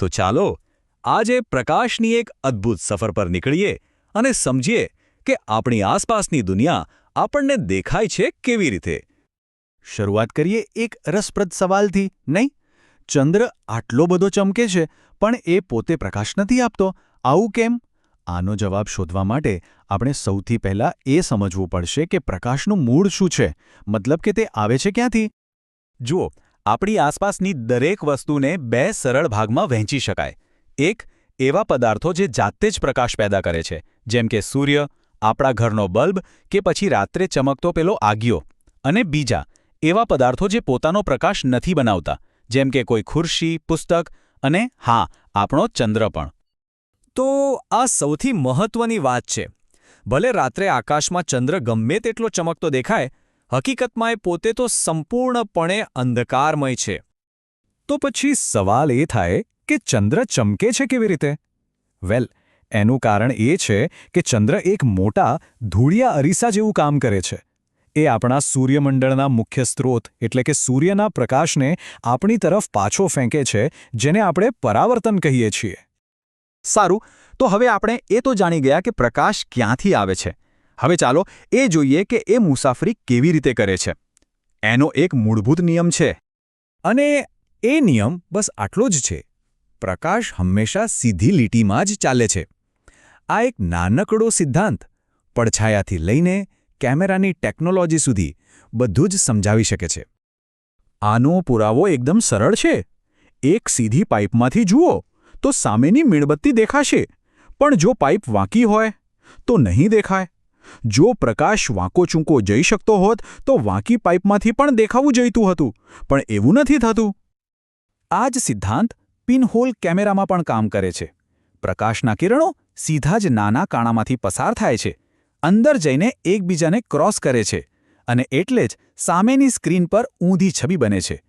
તો ચાલો આજે પ્રકાશની એક અદ્ભુત સફર પર નીકળીએ અને સમજીએ કે આપણી આસપાસની દુનિયા આપણને દેખાય છે કેવી રીતે. શરૂઆત કરીએ એક રસપ્રદ સવાલથી, નહીં? ચંદ્ર આટલો બધો ચમકે છે પણ એ પોતે પ્રકાશ નથી આપતો, આવું કેમ? આનો જવાબ શોધવા માટે આપણે સૌથી પહેલાં એ સમજવું પડશે કે પ્રકાશનું મૂળ શું છે, મતલબ કે તે આવે છે ક્યાંથી. જુઓ, આપણી આસપાસની દરેક વસ્તુને બે સરળ ભાગમાં વહેંચી શકાય. એક, એવા પદાર્થો જે જાતે જ પ્રકાશ પેદા કરે છે, જેમ કે સૂર્ય, આપણા ઘરનો બલ્બ કે પછી રાત્રે ચમકતો પેલો આગિયો. અને બીજા, એવા પદાર્થો જે પોતાનો પ્રકાશ નથી બનાવતા, જેમ કે કોઈ ખુરશી, પુસ્તક અને હા, આપણો ચંદ્ર પણ. તો આ સૌથી મહત્વની વાત છે. ભલે રાત્રે આકાશમાં ચંદ્ર ગમે તેટલો ચમકતો દેખાય, હકીકતમાં એ પોતે તો સંપૂર્ણપણે અંધકારમય છે. તો પછી સવાલ એ થાય કે ચંદ્ર ચમકે છે કેવી રીતે? વેલ, એનું કારણ એ છે કે ચંદ્ર એક મોટા ધૂળિયા અરીસા જેવું કામ કરે છે. એ આપણા સૂર્યમંડળના મુખ્ય સ્ત્રોત એટલે કે સૂર્યના પ્રકાશને આપણી તરફ પાછો ફેંકે છે, જેને આપણે પરાવર્તન કહીએ છીએ. સારું, તો હવે આપણે એ તો જાણી ગયા કે પ્રકાશ ક્યાંથી આવે છે. હવે ચાલો એ જોઈએ કે એ મુસાફરી કેવી રીતે કરે છે. એનો એક મૂળભૂત નિયમ છે. અને એ નિયમ બસ આટલો જ છે. પ્રકાશ હંમેશા સીધી લીટીમાં જ ચાલે છે. આ એક નાનકડો સિદ્ધાંત પડછાયાથી લઈને કેમેરાની ટેકનોલોજી સુધી બધું જ સમજાવી શકે છે. આનો પુરાવો એકદમ સરળ છે. એક સીધી પાઇપમાંથી જુઓ તો સામેની મીણબત્તી દેખાશે, પણ જો પાઇપ વાંકી હોય તો નહીં દેખાય. જો પ્રકાશ વાંકો ચૂંકો જઈ શકતો હોત તો વાંકી પાઇપમાંથી પણ દેખાવું જોઈતું હતું, પણ એવું નથી થતું. આ જ સિદ્ધાંત પિનહોલ કેમેરામાં પણ કામ કરે છે. પ્રકાશના કિરણો સીધા જ નાના કાણામાંથી પસાર થાય છે, અંદર જઈને એકબીજાને ક્રોસ કરે છે, અને એટલે જ સામેની સ્ક્રીન પર ઊંધી છબી બને છે.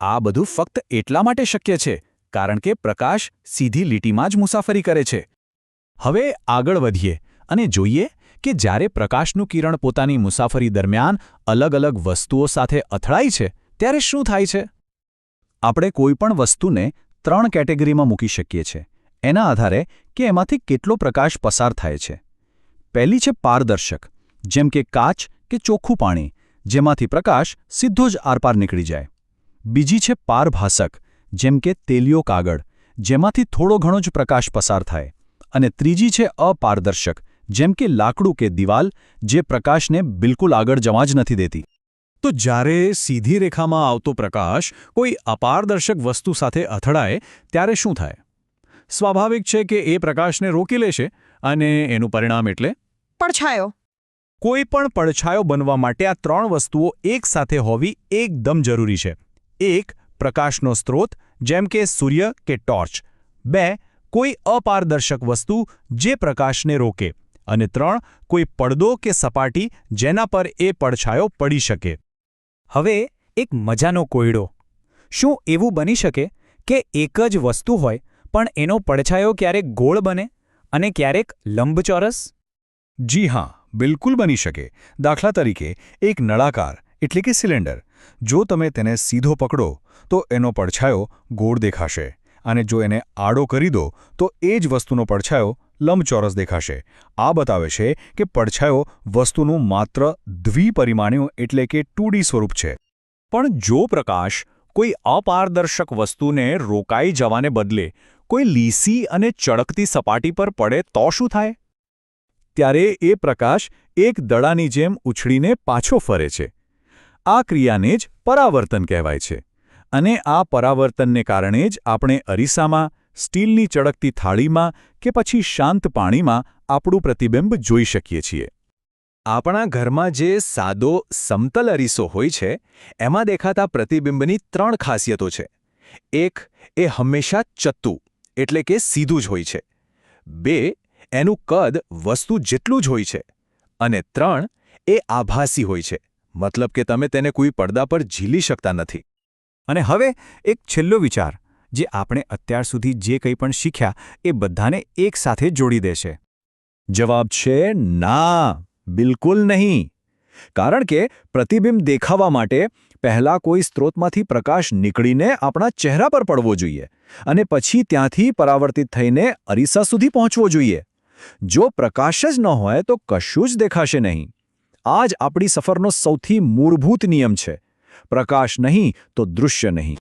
આ બધું ફક્ત એટલા માટે શક્ય છે કારણ કે પ્રકાશ સીધી લીટીમાં જ મુસાફરી કરે છે. હવે આગળ વધીએ અને જોઈએ કે જ્યારે પ્રકાશનું કિરણ પોતાની મુસાફરી દરમિયાન અલગ અલગ વસ્તુઓ સાથે અથડાય છે ત્યારે શું થાય છે. આપણે કોઈપણ વસ્તુને 3 કેટેગરીમાં મૂકી શકીએ છીએ, એના આધારે કે એમાંથી કેટલો પ્રકાશ પસાર થાય છે. પહેલી છે પારદર્શક, જેમ કે કાચ કે ચોખ્ખું પાણી, જેમાંથી પ્રકાશ સીધો જ આરપાર નીકળી જાય. બીજી છે પારભાસક, જેમ કે તેલિયો કાગળ, જેમાંથી થોડો ઘણો જ પ્રકાશ પસાર થાય. અને ત્રીજી છે અપારદર્શક, જેમ કે લાકડું કે દિવાલ, જે પ્રકાશને બિલકુલ આગળ જવા જ નથી દેતી. તો જ્યારે સીધી રેખામાં આવતો પ્રકાશ કોઈ અપારદર્શક વસ્તુ સાથે અથડાય ત્યારે શું થાય? સ્વાભાવિક છે કે એ પ્રકાશને રોકી લેશે અને એનું પરિણામ એટલે પડછાયો. કોઈ પણ પડછાયો બનવા માટે આ 3 વસ્તુઓ એકસાથે હોવી એકદમ જરૂરી છે. 1. પ્રકાશનો સ્ત્રોત, જેમ કે સૂર્ય કે ટોર્ચ. 2. કોઈ અપારદર્શક વસ્તુ જે પ્રકાશને રોકે. અને 3. કોઈ પડદો કે સપાટી જેના પર એ પડછાયો પડી શકે. હવે એક મજાનો કોયડો. શું એવું બની શકે કે એક જ વસ્તુ હોય પણ એનો પડછાયો ક્યારેક ગોળ બને અને ક્યારેક લંબચોરસ? જી હા, બિલકુલ બની શકે. દાખલા તરીકે એક નળાકાર એટલે કે સિલિન્ડર. જો તમે તેને સીધો પકડો તો એનો પડછાયો ગોળ દેખાશે, અને જો એને આડો કરી દો તો એ જ વસ્તુનો પડછાયો લંબચોરસ દેખાશે. આ બતાવે છે કે પડછાયો વસ્તુનું માત્ર દ્વિપરિમાણીય એટલે કે 2D સ્વરૂપ છે. પણ જો પ્રકાશ કોઈ અપારદર્શક વસ્તુને રોકાઈ જવાને બદલે કોઈ લીસી અને ચળકતી સપાટી પર પડે તો શું થાય? ત્યારે એ પ્રકાશ એક દડાની જેમ ઉછળીને પાછો ફરે છે. આ ક્રિયાને જ પરાવર્તન કહેવાય છે. અને આ પરાવર્તનને કારણે જ આપણે અરીસામાં, સ્ટીલની ચળકતી થાળીમાં કે પછી શાંત પાણીમાં આપણું પ્રતિબિંબ જોઈ શકીએ છીએ. આપણા ઘરમાં જે સાદો સમતલ અરીસો હોય છે, એમાં દેખાતા પ્રતિબિંબની 3 ખાસિયતો છે. 1. એ હંમેશા ચત્તું એટલે કે સીધું જ હોય છે. 2. એનું કદ વસ્તુ જેટલું જ હોય છે. અને 3. એ આભાસી હોય છે, મતલબ કે તમે તેને કોઈ પડદા પર ઝીલી શકતા નથી. અને હવે એક છેલ્લો વિચાર, જે આપણે અત્યાર સુધી જે કંઈ પણ શીખ્યા એ બધાને એકસાથે જોડી દેશે. જવાબ છે ના, બિલકુલ નહીં. કારણ કે પ્રતિબિંબ દેખાવા માટે પહેલાં કોઈ સ્ત્રોતમાંથી પ્રકાશ નીકળીને આપણા ચહેરા પર પડવો જોઈએ. અને પછી ત્યાંથી પરાવર્તિત થઈને અરીસા સુધી પહોંચવો જોઈએ. જો પ્રકાશ જ ન હોય તો કશું જ દેખાશે નહીં. આ જ આપણી સફરનો સૌથી મૂળભૂત નિયમ છે. પ્રકાશ નહીં તો દૃશ્ય નહીં.